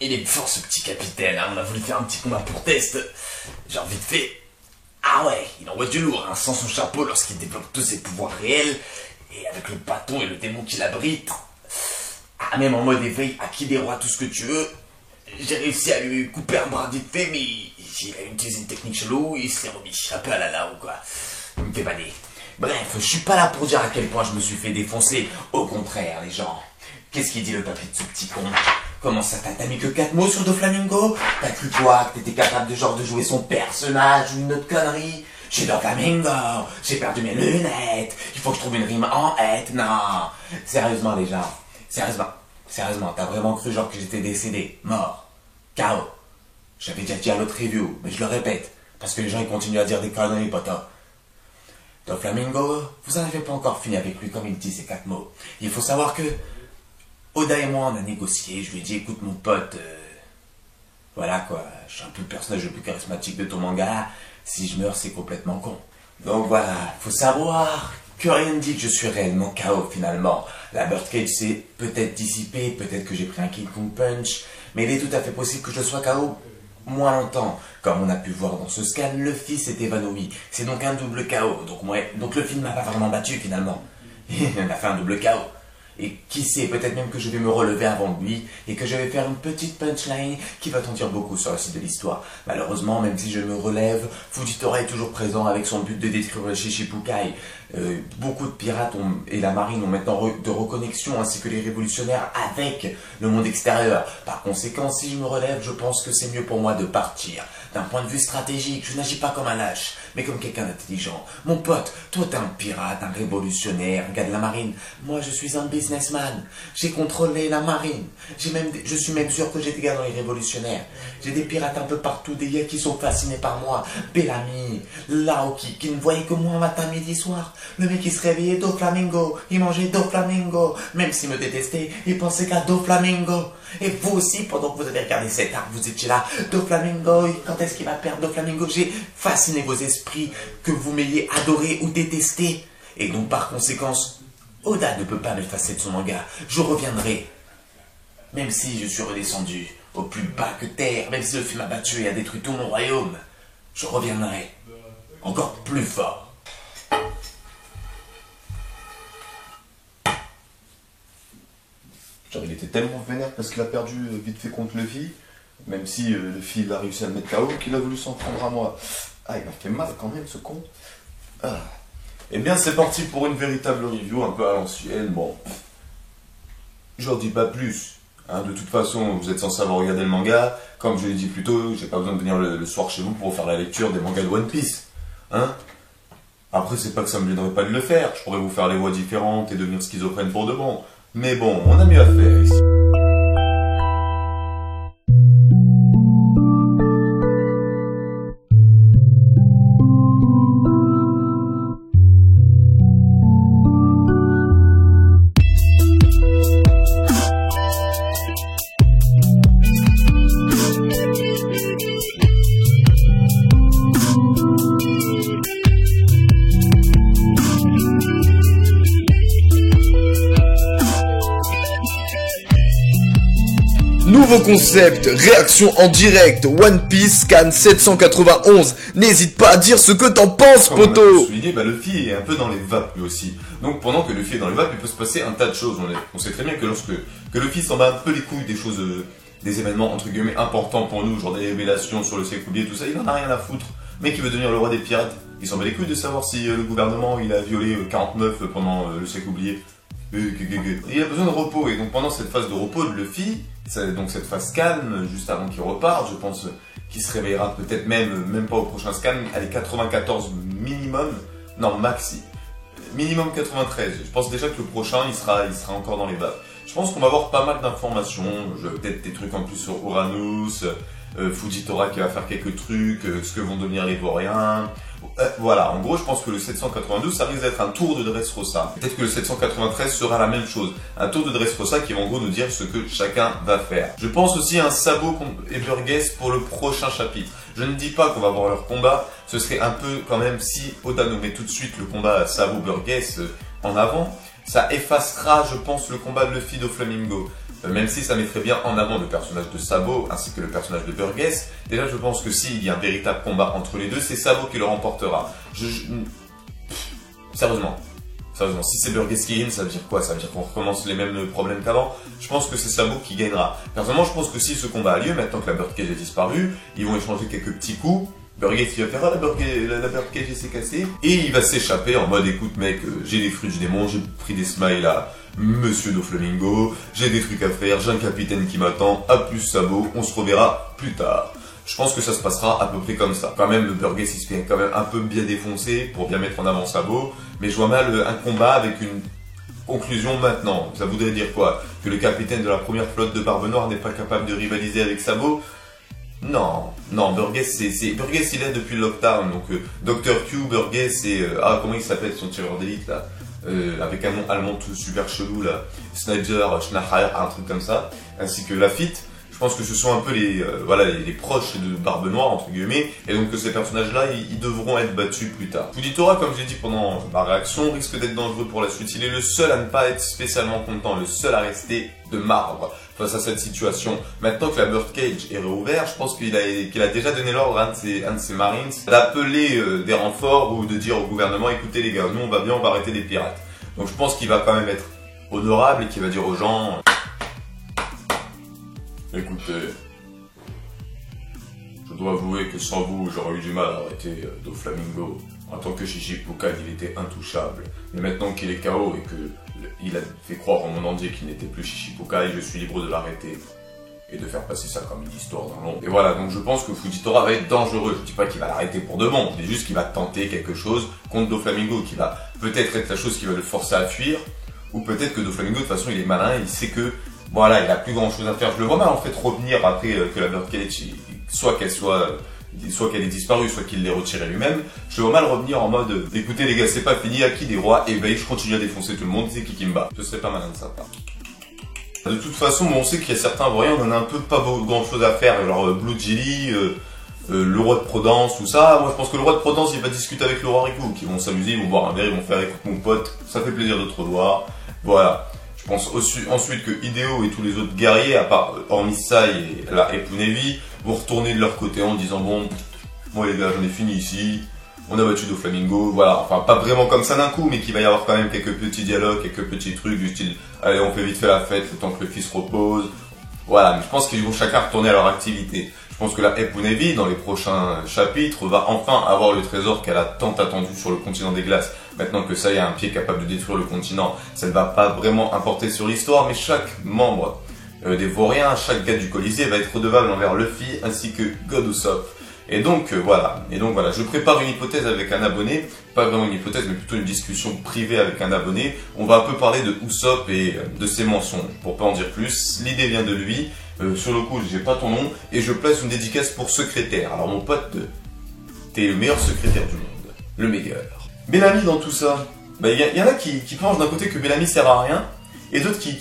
Il est fort ce petit capitaine, hein. On a voulu faire un petit combat pour test. Genre vite fait. Ah ouais, il envoie du lourd, hein, sans son chapeau lorsqu'il développe tous ses pouvoirs réels. Et avec le bâton et le démon qui l'abrite. Ah, même en mode éveil, à qui des rois, tout ce que tu veux. J'ai réussi à lui couper un bras vite fait, mais il a utilisé une technique chelou, il s'est remis un peu à la là ou quoi. Il me fait bader. Bref, je suis pas là pour dire à quel point je me suis fait défoncer. Au contraire, les gens. Qu'est-ce qu'il dit le papier de ce petit con? Comment ça, t'as mis que 4 mots sur Doflamingo? T'as cru quoi? Que t'étais capable de jouer son personnage ou une autre connerie? Je suis Doflamingo, j'ai perdu mes lunettes, il faut que je trouve une rime en hête. Non, sérieusement les gens, sérieusement, t'as vraiment cru genre que j'étais décédé, mort, KO. J'avais déjà dit à l'autre review, mais je le répète, parce que les gens ils continuent à dire des conneries, potos. Doflamingo, vous en avez pas encore fini avec lui comme il dit ces 4 mots. Il faut savoir que Oda et moi on a négocié, je lui ai dit écoute mon pote, voilà quoi, je suis un peu le personnage le plus charismatique de ton manga, si je meurs c'est complètement con. Donc voilà, faut savoir que rien ne dit que je suis réellement KO finalement. La Birdcage s'est peut-être dissipée, peut-être que j'ai pris un King Kong Punch, mais il est tout à fait possible que je sois KO moins longtemps. Comme on a pu voir dans ce scan, Luffy s'est évanoui. C'est donc un double KO. Donc Luffy ne m'a pas vraiment battu finalement. Il a fait un double KO. Et qui sait, peut-être même que je vais me relever avant lui et que je vais faire une petite punchline qui va t'en dire beaucoup sur la suite de l'histoire. Malheureusement, même si je me relève, Fujitora est toujours présent avec son but de détruire le Shichibukai. Beaucoup de pirates et la marine ont maintenant de reconnexion ainsi que les révolutionnaires avec le monde extérieur. Par conséquent, si je me relève, je pense que c'est mieux pour moi de partir. D'un point de vue stratégique, je n'agis pas comme un lâche, mais comme quelqu'un d'intelligent. Mon pote, toi t'es un pirate, un révolutionnaire, un gars de la marine. Moi je suis un businessman. J'ai contrôlé la marine. Je suis même sûr que j'ai des gars dans les révolutionnaires. J'ai des pirates un peu partout, des gars qui sont fascinés par moi. Bellamy, Laoki, qui ne voyaient que moi matin, midi, soir. Le mec il se réveillait Doflamingo, il mangeait Doflamingo. Même s'il me détestait, il pensait qu'à Doflamingo. Et vous aussi, pendant que vous avez regardé cet arc, vous étiez là, Doflamingo, quand est-ce qu'il va perdre Doflamingo? J'ai fasciné vos esprits, que vous m'ayez adoré ou détesté. Et donc par conséquence, Oda ne peut pas m'effacer de son manga. Je reviendrai. Même si je suis redescendu au plus bas que terre, même si le film m'a battu et a détruit tout mon royaume, je reviendrai encore plus fort. Genre, il était tellement vénère parce qu'il a perdu vite fait contre Luffy, même si Luffy il a réussi à le mettre KO, qu'il a voulu s'en prendre à moi. Ah, il m'a fait mal quand même ce con. Ah. Eh bien, c'est parti pour une véritable review, un peu à l'ancienne. Bon, j'en dis pas plus. Hein, de toute façon, vous êtes censé avoir regardé le manga. Comme je l'ai dit plus tôt, j'ai pas besoin de venir le soir chez vous pour faire la lecture des mangas de One Piece. Hein? Après, c'est pas que ça me gênerait pas de le faire. Je pourrais vous faire les voix différentes et devenir schizophrène pour de bon. Mais bon, on a mieux à faire ici. Nouveau concept, réaction en direct, One Piece Scan 791. N'hésite pas à dire ce que t'en penses, poto. Comme on a souligné, Luffy est un peu dans les vapes lui aussi. Donc pendant que Luffy est dans les vapes, il peut se passer un tas de choses. On sait très bien que lorsque Luffy s'en bat un peu les couilles des choses, des événements entre guillemets importants pour nous, genre des révélations sur le siècle oublié, tout ça, il en a rien à foutre. Mec, il veut devenir le roi des pirates. Il s'en bat les couilles de savoir si le gouvernement il a violé 49 pendant le siècle oublié. Il a besoin de repos, et donc pendant cette phase de repos de Luffy, donc cette phase calme, juste avant qu'il reparte, je pense qu'il se réveillera peut-être même pas au prochain scan, allez 94 minimum, non maxi, minimum 93, je pense déjà que le prochain il sera encore dans les baves. Je pense qu'on va avoir pas mal d'informations, peut-être des trucs en plus sur Uranus, Fujitora qui va faire quelques trucs, ce que vont devenir les Vauriens. Voilà, en gros je pense que le 792 ça risque d'être un tour de Dressrosa. Peut-être que le 793 sera la même chose. Un tour de Dressrosa qui va en gros nous dire ce que chacun va faire. Je pense aussi à un Sabo contre Everguest pour le prochain chapitre. Je ne dis pas qu'on va avoir leur combat, ce serait un peu quand même si Oda nous met tout de suite le combat Sabo Burgess en avant. Ça effacera je pense le combat de Luffy Doflamingo. même si ça mettrait bien en avant le personnage de Sabo ainsi que le personnage de Burgess, déjà je pense que s'il y a un véritable combat entre les deux, c'est Sabo qui le remportera. Sérieusement, si c'est Burgess qui gagne, ça veut dire quoi? Ça veut dire qu'on recommence les mêmes problèmes qu'avant? Je pense que c'est Sabo qui gagnera. Personnellement, je pense que si ce combat a lieu, maintenant que la Birdcage a disparu, ils vont échanger quelques petits coups. Burgess il va faire la Birdcage s'est cassée. Et il va s'échapper en mode écoute mec, j'ai des fruits du démon, j'ai pris des smiles à Monsieur Doflamingo, j'ai des trucs à faire, j'ai un capitaine qui m'attend, à plus Sabo, on se reverra plus tard. Je pense que ça se passera à peu près comme ça. Quand même, le Burgess il se fait quand même un peu bien défoncer pour bien mettre en avant Sabo, mais je vois mal un combat avec une conclusion maintenant. Ça voudrait dire quoi? Que le capitaine de la première flotte de Barbe Noire n'est pas capable de rivaliser avec Sabo? Non, Burgess, Burgess il est depuis le lockdown, donc Dr. Q, Burgess et comment il s'appelle son tireur d'élite là, avec un nom allemand tout super chelou là, Snyder, Schneider, un truc comme ça, ainsi que Lafitte. Je pense que ce sont un peu les proches de Barbe Noire entre guillemets, et donc que ces personnages-là, ils devront être battus plus tard. Fujitora, comme j'ai dit pendant ma réaction, risque d'être dangereux pour la suite. Il est le seul à ne pas être spécialement content, le seul à rester de marbre face à cette situation. Maintenant que la Birdcage est réouverte, je pense qu'il a déjà donné l'ordre à un de ses Marines d'appeler des renforts ou de dire au gouvernement, écoutez les gars, nous on va bien, on va arrêter les pirates. Donc je pense qu'il va quand même être honorable et qu'il va dire aux gens, écoutez, je dois avouer que sans vous, j'aurais eu du mal à arrêter Doflamingo. En tant que Shichibukai, il était intouchable. Mais maintenant qu'il est KO et qu'il a fait croire au monde entier qu'il n'était plus Shichibukai, je suis libre de l'arrêter. Et de faire passer ça comme une histoire dans l'ombre. Et voilà, donc je pense que Fujitora va être dangereux. Je dis pas qu'il va l'arrêter pour de bon, mais juste qu'il va tenter quelque chose contre Doflamingo, qui va peut-être être la chose qui va le forcer à fuir. Ou peut-être que Doflamingo, de toute façon, il est malin, il sait que voilà, il a plus grand chose à faire. Je le vois mal en fait revenir après que la Birdcage, soit qu'elle ait disparu, soit qu'il l'ait retirée lui-même. Je le vois mal revenir en mode, écoutez les gars, c'est pas fini, acquis des rois, et ben je continue à défoncer tout le monde, c'est qui me bat. Ce serait pas malin de sa part. De toute façon, on sait qu'il y a certains vauriens, on en a un peu pas grand chose à faire, genre Blue Gilly, le roi de Prodence, tout ça. Moi je pense que le roi de Prodence, il va discuter avec le roi Riku, qui vont s'amuser, ils vont boire un verre, ils vont faire écoute mon pote, ça fait plaisir de te revoir. Voilà. Je pense ensuite que Hideo et tous les autres guerriers, à part hormis Sai et la Epunevi, vont retourner de leur côté en disant bon, moi les gars, j'en ai fini ici, on a battu Doflamingo, voilà, enfin pas vraiment comme ça d'un coup, mais qu'il va y avoir quand même quelques petits dialogues, quelques petits trucs du style allez on fait vite fait la fête le temps que le fils repose, voilà, mais je pense qu'ils vont chacun retourner à leur activité. Je pense que la Epunevi, dans les prochains chapitres, va enfin avoir le trésor qu'elle a tant attendu sur le continent des glaces. Maintenant que ça y a un pied capable de détruire le continent, ça ne va pas vraiment importer sur l'histoire, mais chaque membre des Vauriens, chaque gars du Colisée va être redevable envers Luffy ainsi que God Usopp. Et donc voilà, je prépare une hypothèse avec un abonné, pas vraiment une hypothèse mais plutôt une discussion privée avec un abonné. On va un peu parler de Usopp et de ses mensonges, pour pas en dire plus. L'idée vient de lui, sur le coup j'ai pas ton nom, et je place une dédicace pour secrétaire. Alors mon pote, t'es le meilleur secrétaire du monde, le meilleur. Bellamy dans tout ça, y en a qui pensent d'un côté que Bellamy sert à rien, et d'autres qui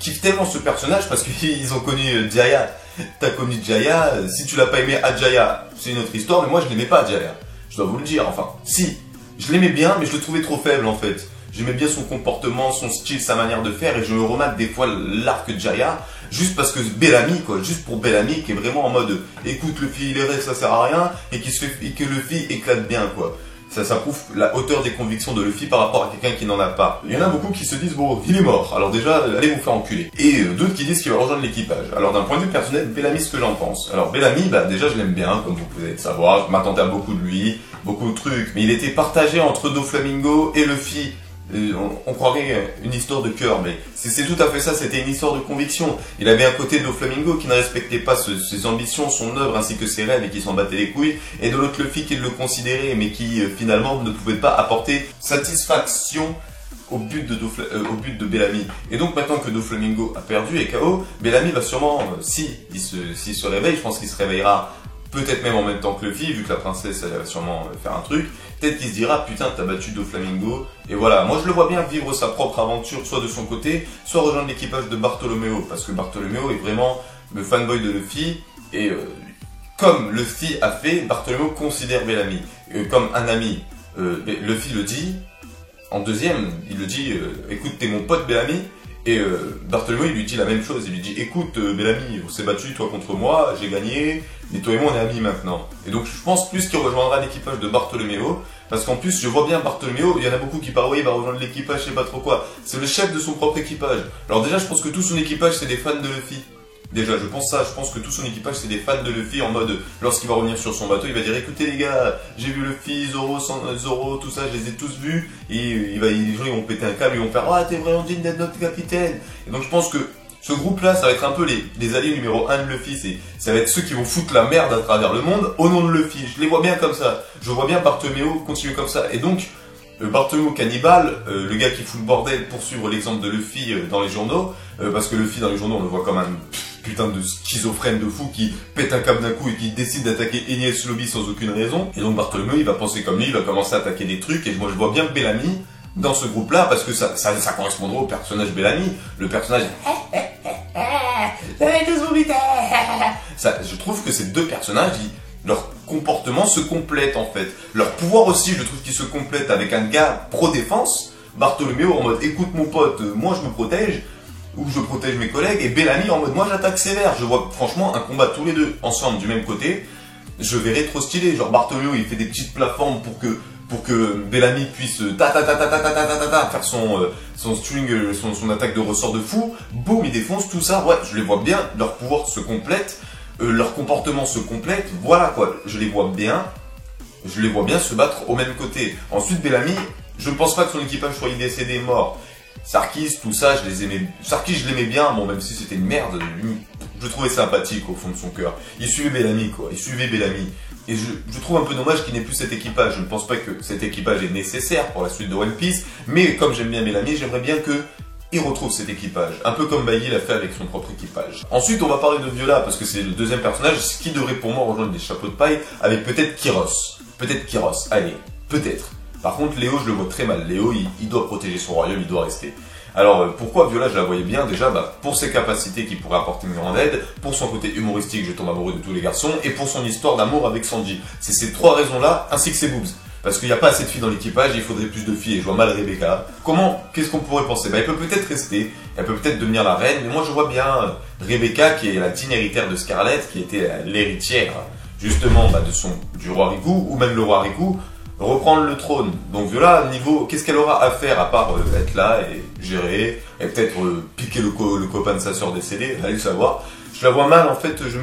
kiffent tellement ce personnage parce qu'ils ont connu Jaya. T'as connu Jaya, si tu l'as pas aimé à Jaya, c'est une autre histoire, mais moi je l'aimais pas à Jaya. Je dois vous le dire, enfin, si, je l'aimais bien, mais je le trouvais trop faible en fait. J'aimais bien son comportement, son style, sa manière de faire, et je me remate des fois l'arc Jaya, juste parce que Bellamy, quoi, juste pour Bellamy, qui est vraiment en mode, écoute, Luffy il est vrai, ça sert à rien, et que Luffy éclate bien, quoi. Ça prouve la hauteur des convictions de Luffy par rapport à quelqu'un qui n'en a pas. Il y en a beaucoup qui se disent, bon, il est mort, alors déjà, allez vous faire enculer. Et d'autres qui disent qu'il va rejoindre l'équipage. Alors d'un point de vue personnel, Bellamy, ce que j'en pense. Alors Bellamy, déjà je l'aime bien, comme vous pouvez le savoir, je m'attendais à beaucoup de lui, beaucoup de trucs, mais il était partagé entre Doflamingo et Luffy. On croirait une histoire de cœur, mais c'est tout à fait ça, c'était une histoire de conviction. Il avait un côté de Doflamingo qui ne respectait pas ses ambitions, son œuvre ainsi que ses rêves et qui s'en battait les couilles, et de l'autre Luffy qui le considérait mais qui finalement ne pouvait pas apporter satisfaction au but de Bellamy. Et donc maintenant que Doflamingo a perdu et KO, Bellamy va sûrement, s'il se réveille, je pense qu'il se réveillera peut-être même en même temps que Luffy, vu que la princesse elle va sûrement faire un truc, peut-être qu'il se dira putain t'as battu Doflamingo, et voilà, moi je le vois bien vivre sa propre aventure, soit de son côté, soit rejoindre l'équipage de Bartholoméo, parce que Bartholoméo est vraiment le fanboy de Luffy, et comme Luffy a fait, Bartholoméo considère Bellamy comme un ami. Luffy le dit, en deuxième, il le dit, écoute t'es mon pote Bellamy, Et Bartholomew, il lui dit la même chose, il lui dit écoute Bellamy, on s'est battu toi contre moi, j'ai gagné, mais toi et moi on est amis maintenant. Et donc je pense plus qu'il rejoindra l'équipage de Bartholomew, parce qu'en plus je vois bien Bartholomew, il y en a beaucoup qui parlent oui il va rejoindre l'équipage, je sais pas trop quoi. C'est le chef de son propre équipage. Alors déjà je pense que tout son équipage c'est des fans de Luffy. Déjà, je pense que tout son équipage c'est des fans de Luffy en mode, lorsqu'il va revenir sur son bateau, il va dire écoutez les gars, j'ai vu Luffy, Zoro, tout ça, je les ai tous vus, et les gens ils vont péter un câble, ils vont faire ah t'es vraiment digne d'être notre capitaine. Et donc je pense que ce groupe-là, ça va être un peu les alliés numéro 1 de Luffy, ça va être ceux qui vont foutre la merde à travers le monde au nom de Luffy. Je les vois bien comme ça, je vois bien Bartholomew continuer comme ça, et donc Bartholomew Cannibal, le gars qui fout le bordel pour suivre l'exemple de Luffy dans les journaux, parce que Luffy dans les journaux on le voit comme un putain de schizophrène de fou qui pète un câble d'un coup et qui décide d'attaquer Enies Lobby sans aucune raison. Et donc Bartholomew il va penser comme lui, il va commencer à attaquer des trucs, et moi je vois bien Bellamy dans ce groupe-là, parce que ça correspondra au personnage Bellamy, le personnage ça, je trouve que ces deux personnages, leur comportement se complète en fait. Leur pouvoir aussi, je trouve qu'ils se complètent avec un gars pro-défense, Bartholomew en mode écoute mon pote, moi je me protège, ou je protège mes collègues, et Bellamy en mode moi j'attaque sévère. Je vois franchement un combat tous les deux ensemble du même côté, je verrais trop stylé. Genre Bartholomew il fait des petites plateformes pour que Bellamy puisse faire son string, son attaque de ressort de fou, boum il défonce tout ça. Ouais, je les vois bien, leur pouvoir se complète, leur comportement se complète, voilà quoi, je les vois bien se battre au même côté. Ensuite Bellamy, je ne pense pas que son équipage soit décédé mort. Sarkis, tout ça, je les aimais. Sarkis, je l'aimais bien, bon, même si c'était une merde, je le trouvais sympathique au fond de son cœur. Il suivait Bellamy, quoi. Il suivait Bellamy. Et je trouve un peu dommage qu'il n'ait plus cet équipage. Je ne pense pas que cet équipage est nécessaire pour la suite de One Piece, mais comme j'aime bien Bellamy, j'aimerais bien qu'il retrouve cet équipage. Un peu comme Bailly l'a fait avec son propre équipage. Ensuite, on va parler de Viola, parce que c'est le deuxième personnage, ce qui devrait pour moi rejoindre les chapeaux de paille, avec peut-être Kyros. Peut-être Kyros, allez, peut-être. Par contre, Léo, je le vois très mal. Léo, il doit protéger son royaume, il doit rester. Alors, pourquoi Viola, je la voyais bien déjà pour ses capacités qui pourraient apporter une grande aide, pour son côté humoristique, je tombe amoureux de tous les garçons, et pour son histoire d'amour avec Sanji. C'est ces trois raisons-là, ainsi que ses boobs. Parce qu'il n'y a pas assez de filles dans l'équipage, il faudrait plus de filles, et je vois mal Rebecca. Qu'est-ce qu'on pourrait penser? Elle peut peut-être rester, elle peut peut-être devenir la reine, mais moi je vois bien Rebecca, qui est la digne héritière de Scarlett, qui était l'héritière, justement, du roi Riku, ou même le roi Riku, reprendre le trône. Donc Viola, qu'est-ce qu'elle aura à faire à part être là et gérer, et peut-être piquer le copain de sa sœur décédée, allez le savoir. Je la vois mal en fait, je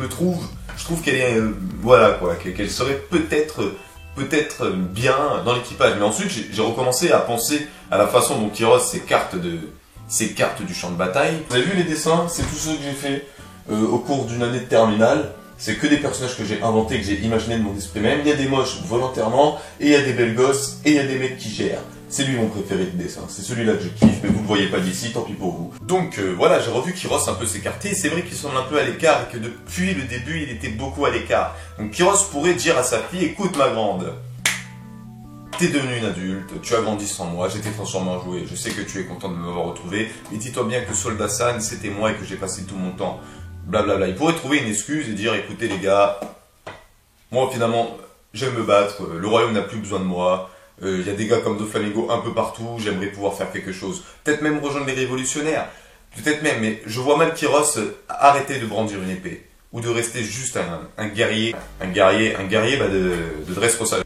trouve qu'elle est, voilà quoi, qu'elle serait peut-être bien dans l'équipage. Mais ensuite j'ai recommencé à penser à la façon dont Kyros ses cartes du champ de bataille. Vous avez vu les dessins? C'est tout ce que j'ai fait au cours d'une année de terminale. C'est que des personnages que j'ai inventés, que j'ai imaginés de mon esprit même. Il y a des moches volontairement, et il y a des belles gosses, et il y a des mecs qui gèrent. C'est lui mon préféré de dessin, c'est celui-là que je kiffe, mais vous ne le voyez pas d'ici, tant pis pour vous. Donc voilà, j'ai revu Kyros un peu s'écarter, et c'est vrai qu'il semble un peu à l'écart, et que depuis le début, il était beaucoup à l'écart. Donc Kyros pourrait dire à sa fille, écoute ma grande, t'es devenue une adulte, tu as grandi sans moi, j'étais transformé en jouet, je sais que tu es content de m'avoir retrouvé, mais dis-toi bien que Soldat San, c'était moi et que j'ai passé tout mon temps. Blablabla. Il pourrait trouver une excuse et dire écoutez les gars, moi finalement j'aime me battre, le royaume n'a plus besoin de moi, il y a des gars comme Doflamingo un peu partout, j'aimerais pouvoir faire quelque chose. Peut-être même rejoindre les révolutionnaires, peut-être même, mais je vois mal Kyros arrêter de brandir une épée, ou de rester juste un guerrier de Dressrosa.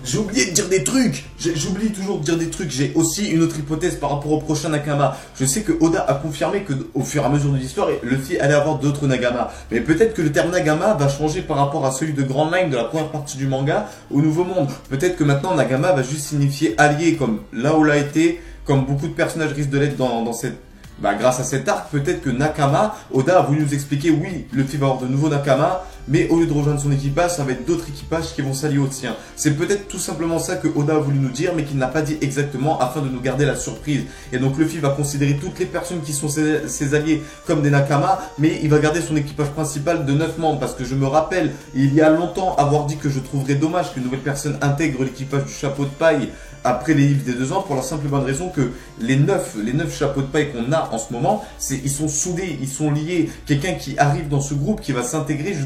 J'ai oublié de dire des trucs. J'oublie toujours de dire des trucs. J'ai aussi une autre hypothèse par rapport au prochain Nakama. Je sais que Oda a confirmé que au fur et à mesure de l'histoire, Luffy allait avoir d'autres Nagama. Mais peut-être que le terme Nagama va changer par rapport à celui de Grand Line de la première partie du manga au Nouveau Monde. Peut-être que maintenant Nagama va juste signifier allié, comme là où l'a été, comme beaucoup de personnages risquent de l'être dans cette... grâce à cet arc, peut-être que Nakama, Oda a voulu nous expliquer, oui, Luffy va avoir de nouveaux Nakama, mais au lieu de rejoindre son équipage, ça va être d'autres équipages qui vont s'allier au sien. C'est peut-être tout simplement ça que Oda a voulu nous dire, mais qu'il n'a pas dit exactement afin de nous garder la surprise. Et donc Luffy va considérer toutes les personnes qui sont ses alliés comme des Nakama, mais il va garder son équipage principal de 9 membres, parce que je me rappelle, il y a longtemps, avoir dit que je trouverais dommage qu'une nouvelle personne intègre l'équipage du chapeau de paille après les livres des 2 ans, pour la simple bonne raison que les 9 chapeaux de paille qu'on a en ce moment, ils sont soudés, ils sont liés. Quelqu'un qui arrive dans ce groupe, qui va s'intégrer,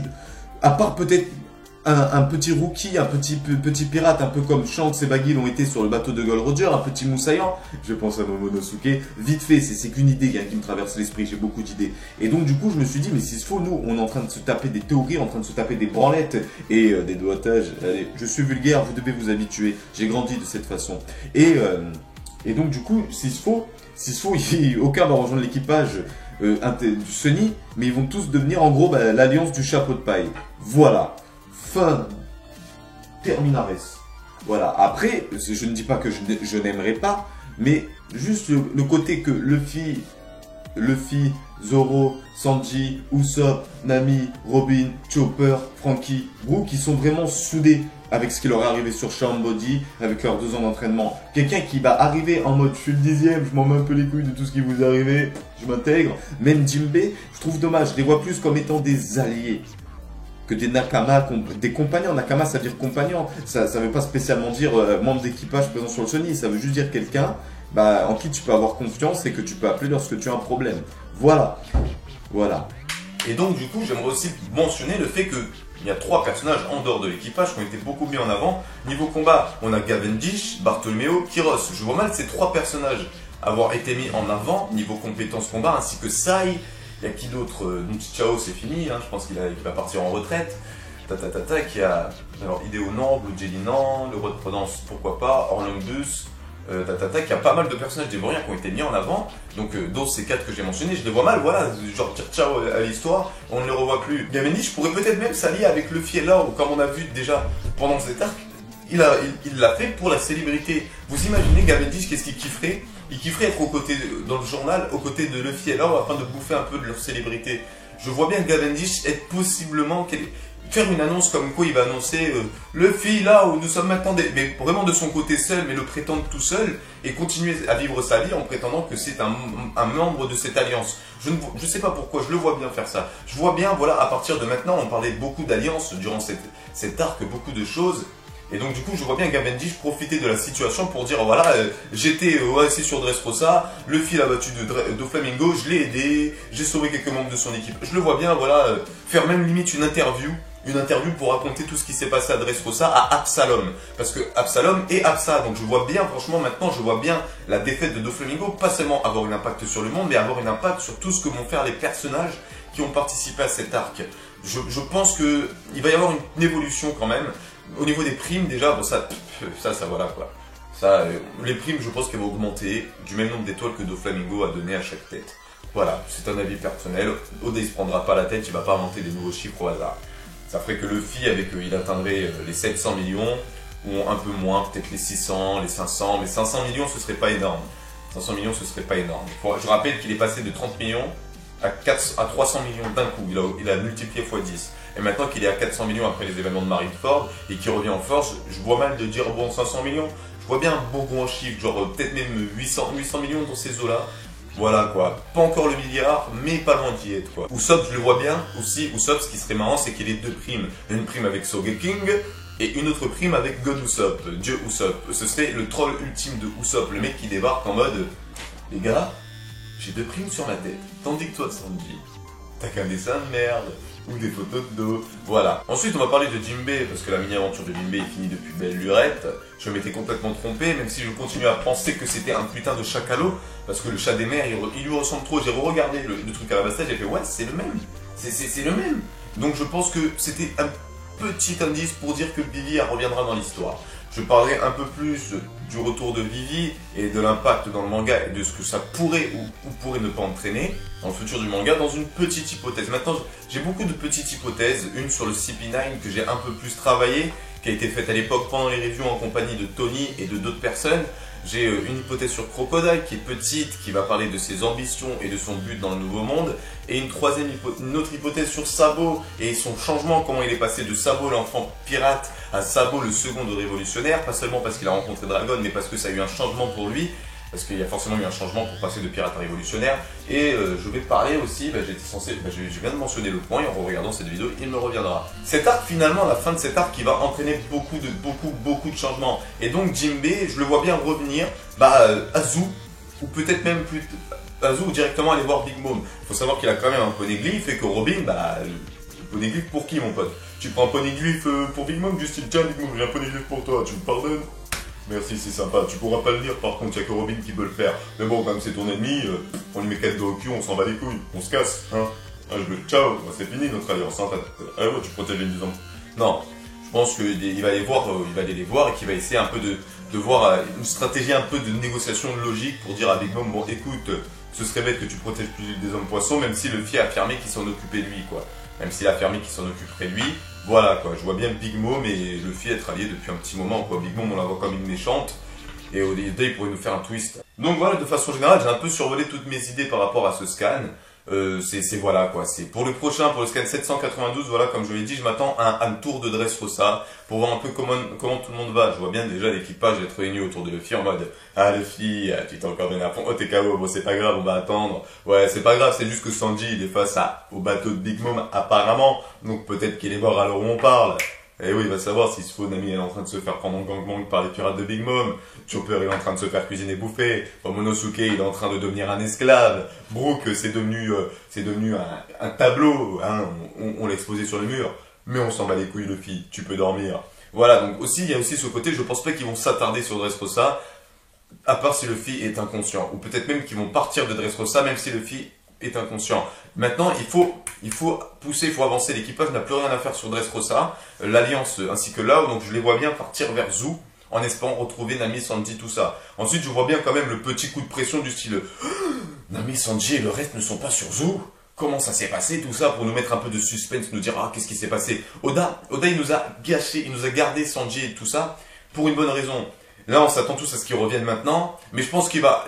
à part peut-être un petit rookie, un petit pirate, un peu comme Shanks et Baggy l'ont été sur le bateau de Gold Roger, un petit moussaillant. Je pense à Momonosuke. Vite fait, c'est qu'une idée qui me traverse l'esprit, j'ai beaucoup d'idées. Et donc du coup, je me suis dit, mais s'il se faut, nous, on est en train de se taper des théories, en train de se taper des branlettes et des doigtages. Allez, je suis vulgaire, vous devez vous habituer. J'ai grandi de cette façon. Et donc du coup, s'il se faut, aucun va rejoindre l'équipage du Sunny, mais ils vont tous devenir en gros l'alliance du chapeau de paille. Voilà. Fin. Terminares. Voilà. Après, je ne dis pas que je n'aimerais pas, mais juste le côté que Luffy, Zoro, Sanji, Usopp, Nami, Robin, Chopper, Franky, Brook, qui sont vraiment soudés avec ce qui leur est arrivé sur Sharon Body, avec leurs 2 ans d'entraînement. Quelqu'un qui va arriver en mode je suis le 10e, je m'en mets un peu les couilles de tout ce qui vous est arrivé, je m'intègre. Même Jinbei, je trouve dommage, je les vois plus comme étant des alliés que des Nakama, des compagnons. Nakama, ça veut dire compagnon. Ça veut pas spécialement dire membre d'équipage présent sur le Sunny, ça veut juste dire quelqu'un en qui tu peux avoir confiance et que tu peux appeler lorsque tu as un problème. Voilà. Voilà. Et donc, du coup, j'aimerais aussi mentionner le fait qu'il y a 3 personnages en dehors de l'équipage qui ont été beaucoup mis en avant. Niveau combat, on a Cavendish, Bartolomeo, Kyros. Je vois mal ces 3 personnages avoir été mis en avant niveau compétences combat, ainsi que Sai. Il y a qui d'autre? Chao, c'est fini, hein, je pense qu'il va partir en retraite. Qui a alors Hideo non, Blue Jelly non, le roi de Provence pourquoi pas, Orlongus, qui a pas mal de personnages dévoriens qui ont été mis en avant. Donc dont ces 4 que j'ai mentionnés, je les vois mal, voilà, genre dire ciao à l'histoire, on ne les revoit plus. Cavendish pourrait peut-être même s'allier avec Luffy et Law, comme on a vu déjà pendant cet arc. Il l'a fait pour la célébrité. Vous imaginez Cavendish, qu'est-ce qu'il kifferait? Il kifferait être dans le journal, aux côtés de Luffy et Law, afin de bouffer un peu de leur célébrité. Je vois bien Cavendish être possiblement faire une annonce comme quoi il va annoncer Luffy là où nous sommes maintenant, mais vraiment de son côté seul, mais le prétendre tout seul, et continuer à vivre sa vie en prétendant que c'est un membre de cette alliance. Je ne sais pas pourquoi, je le vois bien faire ça. Je vois bien, voilà, à partir de maintenant, on parlait beaucoup d'alliances durant cet arc, beaucoup de choses. Et donc du coup je vois bien Cavendish profiter de la situation pour dire voilà, j'étais assis sur Dressrosa, Luffy l'a battu de Flamingo, je l'ai aidé, j'ai sauvé quelques membres de son équipe. Je le vois bien, voilà, faire même limite une interview pour raconter tout ce qui s'est passé à Dressrosa à Absalom. Parce que Absalom est Absa, donc je vois bien, franchement maintenant je vois bien la défaite de Doflamingo, pas seulement avoir un impact sur le monde, mais avoir un impact sur tout ce que vont faire les personnages qui ont participé à cet arc. Je pense qu'il va y avoir une évolution quand même. Au niveau des primes, déjà, bon, ça voilà quoi. Les primes, je pense qu'elles vont augmenter du même nombre d'étoiles que Doflamingo a donné à chaque tête. Voilà, c'est un avis personnel. Oda il se prendra pas la tête, il va pas inventer des nouveaux chiffres au hasard. Ça ferait que Luffy, il atteindrait les 700 millions, ou un peu moins, peut-être les 600, les 500, mais 500 millions ce serait pas énorme. 500 millions ce serait pas énorme. Je rappelle qu'il est passé de 30 millions à 300 millions d'un coup, il a multiplié x 10. Et maintenant qu'il est à 400 millions après les événements de Marineford et qu'il revient en force, je vois mal de dire bon 500 millions. Je vois bien un beau gros chiffre, genre peut-être même 800 millions dans ces eaux-là. Voilà quoi, pas encore le milliard, mais pas loin d'y être quoi. Usopp, je le vois bien aussi. Usopp, ce qui serait marrant, c'est qu'il ait 2 primes. Une prime avec Sogeking et une autre prime avec God Usopp, Dieu Usopp. Ce serait le troll ultime de Usopp, le mec qui débarque en mode les gars, j'ai 2 primes sur ma tête. Tandis que toi, Sanji, t'as qu'un dessin de merde. Ou des photos de dos, voilà. Ensuite on va parler de Jinbei, parce que la mini-aventure de Jinbei est finie depuis belle lurette. Je m'étais complètement trompé, même si je continue à penser que c'était un putain de chacalo, parce que le chat des mers, il lui ressemble trop. J'ai re-regardé le truc à la bastille, j'ai fait ouais, c'est le même, c'est le même. Donc je pense que c'était un petit indice pour dire que Vivi reviendra dans l'histoire. Je parlerai un peu plus du retour de Vivi et de l'impact dans le manga et de ce que ça pourrait ou pourrait ne pas entraîner dans le futur du manga dans une petite hypothèse. Maintenant, j'ai beaucoup de petites hypothèses. Une sur le CP9 que j'ai un peu plus travaillé, qui a été faite à l'époque pendant les reviews en compagnie de Tony et de d'autres personnes. J'ai une hypothèse sur Crocodile qui est petite, qui va parler de ses ambitions et de son but dans le nouveau monde. Et une autre hypothèse sur Sabo et son changement, comment il est passé de Sabo l'enfant pirate à Sabo le second de révolutionnaire. Pas seulement parce qu'il a rencontré Dragon, mais parce que ça a eu un changement pour lui. Parce qu'il y a forcément eu un changement pour passer de pirate à révolutionnaire. Et je vais parler aussi, je viens de mentionner le point, et en regardant cette vidéo, il me reviendra. Cet arc, finalement, la fin de cet arc, qui va entraîner beaucoup de changements. Et donc Jinbei, je le vois bien revenir, Azu, ou peut-être même plus Azu, ou directement aller voir Big Mom. Il faut savoir qu'il a quand même un poneglyphe, et que Robin, Poneglyph pour qui, mon pote? Tu prends un poneglyph pour Big Mom, du style, tiens, Big Mom, j'ai un poneglyph pour toi, tu me pardonnes? Merci, c'est sympa. Tu pourras pas le lire, par contre, il y a que Robin qui peut le faire. Mais bon, comme c'est ton ennemi, on lui met 4 dos au cul, on s'en bat les couilles, on se casse, hein. Ciao, c'est fini notre alliance, hein. Ah ouais, tu protèges les maisons. Non, je pense qu'il va aller voir, il va aller les voir et qu'il va essayer un peu de voir une stratégie un peu de négociation logique pour dire à Big Mom, bon, écoute, ce serait bête que tu protèges plus des hommes poissons, même si le Luffy a affirmé qu'il s'en occupait lui, quoi. Même s'il a affirmé qu'il s'en occuperait lui. Voilà, quoi. Je vois bien Big Mom et Luffy être alliés depuis un petit moment, quoi. Big Mom, on la voit comme une méchante. Et au début, il pourrait nous faire un twist. Donc voilà, de façon générale, j'ai un peu survolé toutes mes idées par rapport à ce scan. C'est voilà quoi, c'est pour le prochain, pour le scan 792, voilà, comme je l'ai dit, je m'attends à un tour de Dressrosa pour voir un peu comment tout le monde va. Je vois bien déjà l'équipage être réuni autour de Luffy en mode, ah Luffy, tu t'es encore donné à fond, oh t'es KO, bon c'est pas grave, on va attendre. Ouais, c'est pas grave, c'est juste que Sanji il est face au bateau de Big Mom apparemment, donc peut-être qu'il est mort à l'heure où on parle. Et oui, il va savoir si Nami est en train de se faire prendre en gangbang par les pirates de Big Mom. Chopper est en train de se faire cuisiner bouffer. Momonosuke il est en train de devenir un esclave. Brook c'est devenu un tableau. Hein. On l'a exposé sur le mur. Mais on s'en bat les couilles Luffy, tu peux dormir. Voilà, donc aussi il y a aussi ce côté, je pense pas qu'ils vont s'attarder sur Dressrosa, à part si Luffy est inconscient. Ou peut-être même qu'ils vont partir de Dressrosa même si Luffy est inconscient. Maintenant, il faut pousser, il faut avancer. L'équipage n'a plus rien à faire sur Dressrosa, l'Alliance ainsi que là, donc je les vois bien partir vers Zou en espérant retrouver Nami, Sanji, tout ça. Ensuite, je vois bien quand même le petit coup de pression du style Nami, Sanji et le reste ne sont pas sur Zou. Comment ça s'est passé tout ça pour nous mettre un peu de suspense, nous dire ah qu'est-ce qui s'est passé. Oda il nous a gâché, il nous a gardé Sanji et tout ça pour une bonne raison. Là, on s'attend tous à ce qu'ils reviennent maintenant, mais je pense qu'il va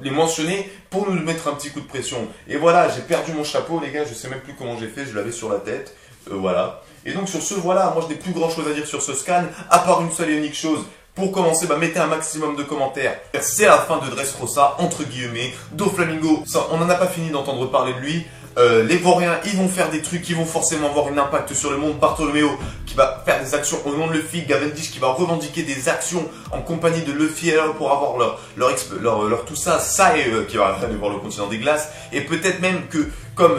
les mentionner pour nous mettre un petit coup de pression. Et voilà, j'ai perdu mon chapeau, les gars, je sais même plus comment j'ai fait, je l'avais sur la tête, voilà. Et donc sur ce, voilà, moi je n'ai plus grand chose à dire sur ce scan, à part une seule et unique chose. Pour commencer, mettez un maximum de commentaires. C'est la fin de Dressrosa, entre guillemets. Doflamingo, ça, on n'en a pas fini d'entendre parler de lui. Les Vauriens, ils vont faire des trucs qui vont forcément avoir un impact sur le monde. Bartholoméo qui va faire des actions au nom de Luffy. Cavendish qui va revendiquer des actions en compagnie de Luffy pour avoir leur tout ça. Sai qui va aller voir le continent des glaces. Et peut-être même que, comme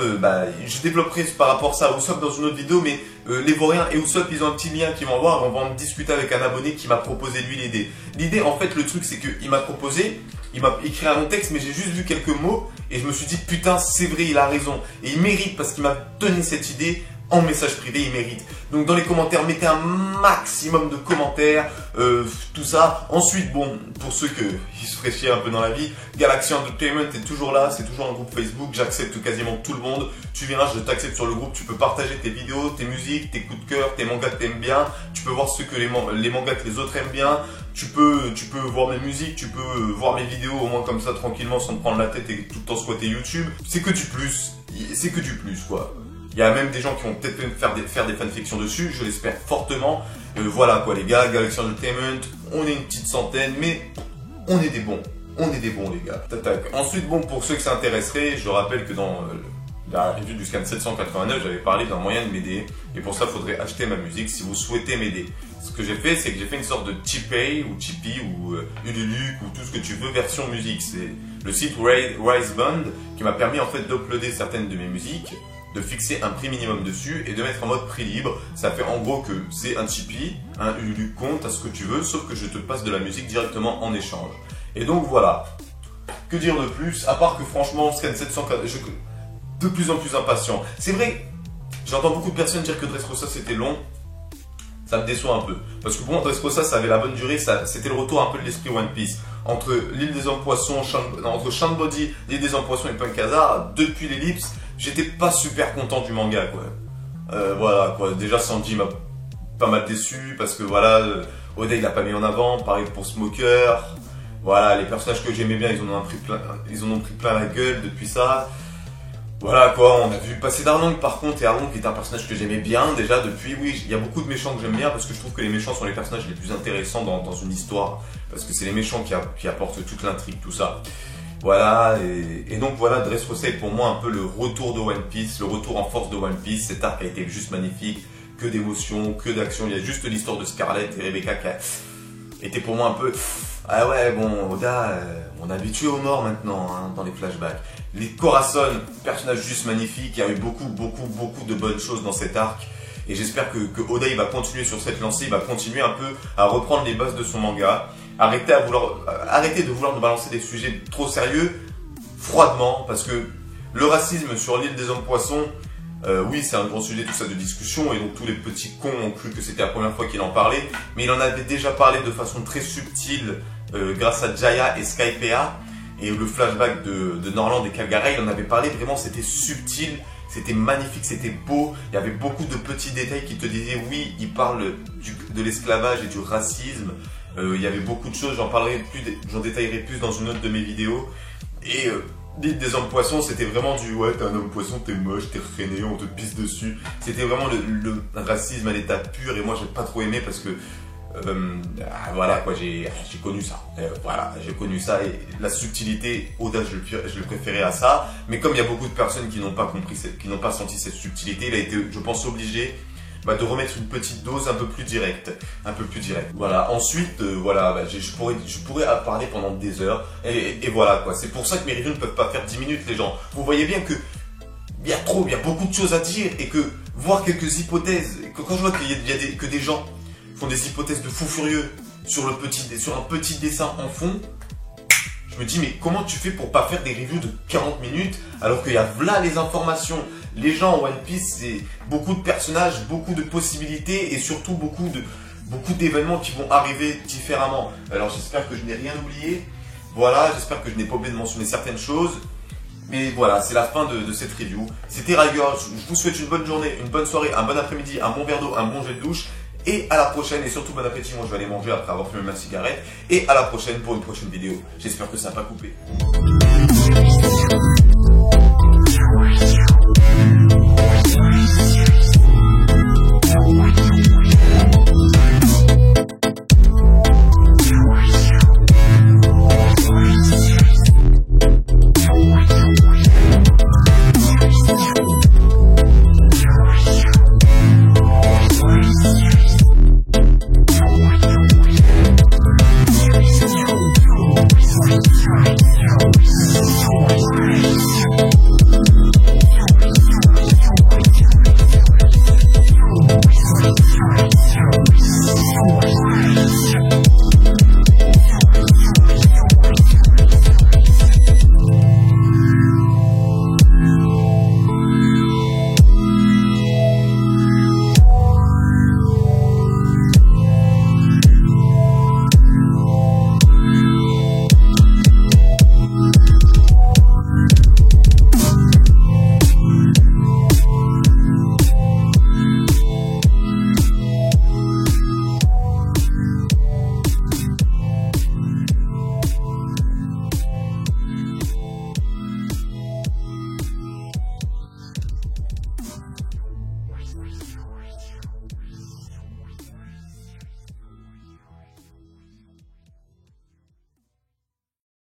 je développerai par rapport à ça à Usopp dans une autre vidéo, mais les Vauriens et Usopp ils ont un petit lien qu'ils vont avoir. On va en discuter avec un abonné qui m'a proposé lui l'idée. L'idée en fait le truc c'est qu'il m'a proposé, il m'a écrit un long texte mais j'ai juste vu quelques mots et je me suis dit putain c'est vrai il a raison. Et il mérite parce qu'il m'a donné cette idée en message privé, il mérite. Donc dans les commentaires, mettez un maximum de commentaires, tout ça. Ensuite, bon, pour ceux qui se feraient chier un peu dans la vie, Galaxy Entertainment est toujours là, c'est toujours un groupe Facebook, j'accepte quasiment tout le monde. Tu viens, je t'accepte sur le groupe, tu peux partager tes vidéos, tes musiques, tes coups de cœur, tes mangas que t'aimes bien. Tu peux voir ceux que les mangas que les autres aiment bien. Tu peux voir mes musiques, tu peux voir mes vidéos au moins comme ça tranquillement sans te prendre la tête et tout le temps squatter YouTube. C'est que du plus, quoi. Il y a même des gens qui vont peut-être faire des fanfictions dessus, je l'espère fortement. Voilà quoi les gars, Galaxy Entertainment, on est une petite centaine, mais on est des bons. On est des bons les gars. Tac. Ensuite, bon, pour ceux que ça intéresserait, je rappelle que dans la review du scan 789, j'avais parlé d'un moyen de m'aider. Et pour ça, il faudrait acheter ma musique si vous souhaitez m'aider. Ce que j'ai fait, c'est que j'ai fait une sorte de Tipay ou Tipeee ou Ululuc ou tout ce que tu veux version musique. C'est le site Rise Band qui m'a permis en fait d'uploader certaines de mes musiques, de fixer un prix minimum dessus et de mettre en mode prix libre. Ça fait en gros que c'est un Tipeee, un Ululuc compte à ce que tu veux, sauf que je te passe de la musique directement en échange. Et donc voilà. Que dire de plus, à part que franchement, Scan 704, je suis de plus en plus impatient. C'est vrai, j'entends beaucoup de personnes dire que Dressrosa c'était long. Ça me déçoit un peu. Parce que pour moi, Dressrosa, ça avait la bonne durée, c'était le retour un peu de l'esprit One Piece. Entre l'île des hommes poissons, entre Shanbody, l'île des hommes poissons et Punk Hazard, depuis l'ellipse, j'étais pas super content du manga, quoi. Voilà, quoi. Déjà, Sanji m'a pas mal déçu, parce que voilà, Oda, il l'a pas mis en avant, pareil pour Smoker. Voilà, les personnages que j'aimais bien, ils en ont pris plein la gueule depuis ça. Voilà quoi, on a vu passer Darling par contre, et Arlong est un personnage que j'aimais bien déjà depuis, oui, il y a beaucoup de méchants que j'aime bien parce que je trouve que les méchants sont les personnages les plus intéressants dans une histoire, parce que c'est les méchants qui apportent toute l'intrigue, tout ça. Voilà, et donc voilà, Dressrosa est pour moi un peu le retour de One Piece, le retour en force de One Piece. Cet arc a été juste magnifique, que d'émotions, que d'action, il y a juste l'histoire de Scarlett et Rebecca qui a été pour moi un peu Ah ouais, bon, Oda, on est habitué aux morts maintenant, hein, dans les flashbacks. Les Corazon, personnage juste magnifique, il y a eu beaucoup de bonnes choses dans cet arc. Et j'espère que Oda, il va continuer sur cette lancée, il va continuer un peu à reprendre les bases de son manga. Arrêtez de vouloir nous balancer des sujets trop sérieux, froidement, parce que le racisme sur l'île des hommes poissons, oui, c'est un grand sujet, tout ça de discussion, et donc tous les petits cons ont cru que c'était la première fois qu'il en parlait, mais il en avait déjà parlé de façon très subtile grâce à Jaya et Skypea, et le flashback de Norland et Kagara, il en avait parlé, vraiment c'était subtil, c'était magnifique, c'était beau, il y avait beaucoup de petits détails qui te disaient oui, il parle de l'esclavage et du racisme, il y avait beaucoup de choses, j'en détaillerai plus dans une autre de mes vidéos, et l'île des hommes poissons, c'était vraiment du ouais, t'es un homme poisson, t'es moche, t'es rené, on te pisse dessus. C'était vraiment le racisme à l'état pur, et moi j'ai pas trop aimé parce que voilà quoi, j'ai connu ça. Voilà, j'ai connu ça, et la subtilité, Oda, je le préférais à ça. Mais comme il y a beaucoup de personnes qui n'ont pas compris, qui n'ont pas senti cette subtilité, il a été, je pense, obligé de remettre une petite dose un peu plus directe. Voilà, ensuite, voilà, je pourrais parler pendant des heures, et voilà quoi. C'est pour ça que mes reviews ne peuvent pas faire 10 minutes, les gens. Vous voyez bien que il y a beaucoup de choses à dire, et que voir quelques hypothèses, quand je vois que des gens font des hypothèses de fous furieux sur un petit dessin en fond, je me dis, mais comment tu fais pour pas faire des reviews de 40 minutes alors qu'il y a là les informations. Les gens en One Piece, c'est beaucoup de personnages, beaucoup de possibilités, et surtout beaucoup d'événements qui vont arriver différemment. Alors j'espère que je n'ai rien oublié. Voilà, j'espère que je n'ai pas oublié de mentionner certaines choses. Mais voilà, c'est la fin de cette review. C'était Riger, je vous souhaite une bonne journée, une bonne soirée, un bon après-midi, un bon verre d'eau, un bon jet de douche. Et à la prochaine, et surtout bon appétit, moi je vais aller manger après avoir fumé ma cigarette. Et à la prochaine pour une prochaine vidéo. J'espère que ça n'a pas coupé.